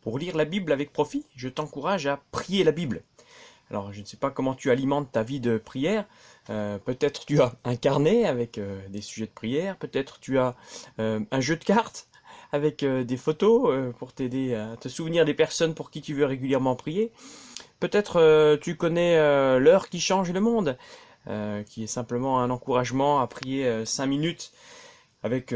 Pour lire la Bible avec profit, je t'encourage à prier la Bible. Alors, je ne sais pas comment tu alimentes ta vie de prière. Peut-être tu as un carnet avec des sujets de prière. Peut-être tu as un jeu de cartes avec des photos pour t'aider à te souvenir des personnes pour qui tu veux régulièrement prier. Peut-être tu connais l'heure qui change le monde, qui est simplement un encouragement à prier 5 minutes avec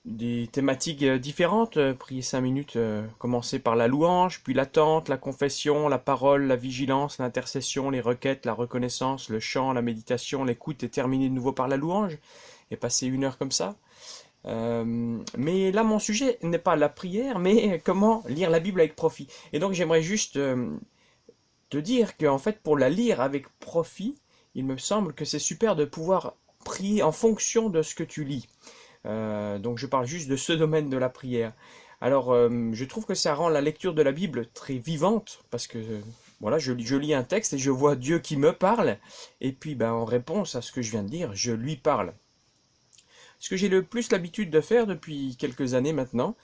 des thématiques différentes. Prier 5 minutes, commencer par la louange, puis l'attente, la confession, la parole, la vigilance, l'intercession, les requêtes, la reconnaissance, le chant, la méditation, l'écoute et terminer de nouveau par la louange et passer 1 heure comme ça. Mais là, mon sujet n'est pas la prière, mais comment lire la Bible avec profit. Et donc, j'aimerais juste te dire qu'en fait, pour la lire avec profit, il me semble que c'est super de pouvoir prier en fonction de ce que tu lis. Donc je parle juste de ce domaine de la prière. Alors je trouve que ça rend la lecture de la Bible très vivante parce que voilà, je lis un texte et je vois Dieu qui me parle et puis ben, en réponse à ce que je viens de dire, je lui parle. Ce que j'ai le plus l'habitude de faire depuis quelques années maintenant,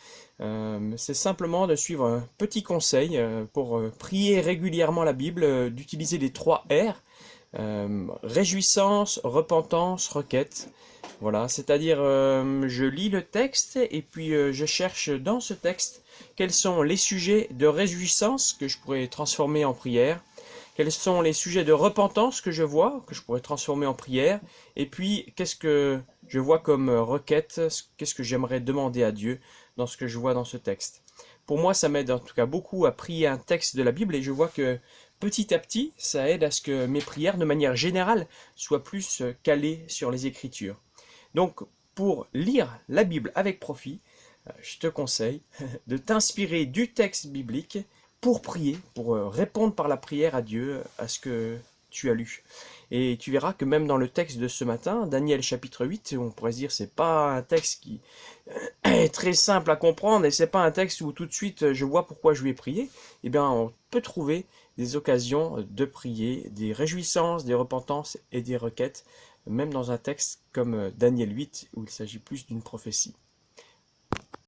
c'est simplement de suivre un petit conseil pour prier régulièrement la Bible, d'utiliser les 3 R, réjouissance, repentance, requête. Voilà, c'est-à-dire je lis le texte et puis je cherche dans ce texte quels sont les sujets de réjouissance que je pourrais transformer en prière, quels sont les sujets de repentance que je vois, que je pourrais transformer en prière, et puis qu'est-ce que je vois comme requête, qu'est-ce que j'aimerais demander à Dieu dans ce que je vois dans ce texte. Pour moi, ça m'aide en tout cas beaucoup à prier un texte de la Bible et je vois que petit à petit, ça aide à ce que mes prières, de manière générale, soient plus calées sur les Écritures. Donc, pour lire la Bible avec profit, je te conseille de t'inspirer du texte biblique pour prier, pour répondre par la prière à Dieu à ce que tu as lu. Et tu verras que même dans le texte de ce matin, Daniel chapitre 8, on pourrait se dire c'est pas un texte qui est très simple à comprendre et c'est pas un texte où tout de suite je vois pourquoi je vais prier. Eh bien, on peut trouver des occasions de prier, des réjouissances, des repentances et des requêtes, même dans un texte comme Daniel 8 où il s'agit plus d'une prophétie.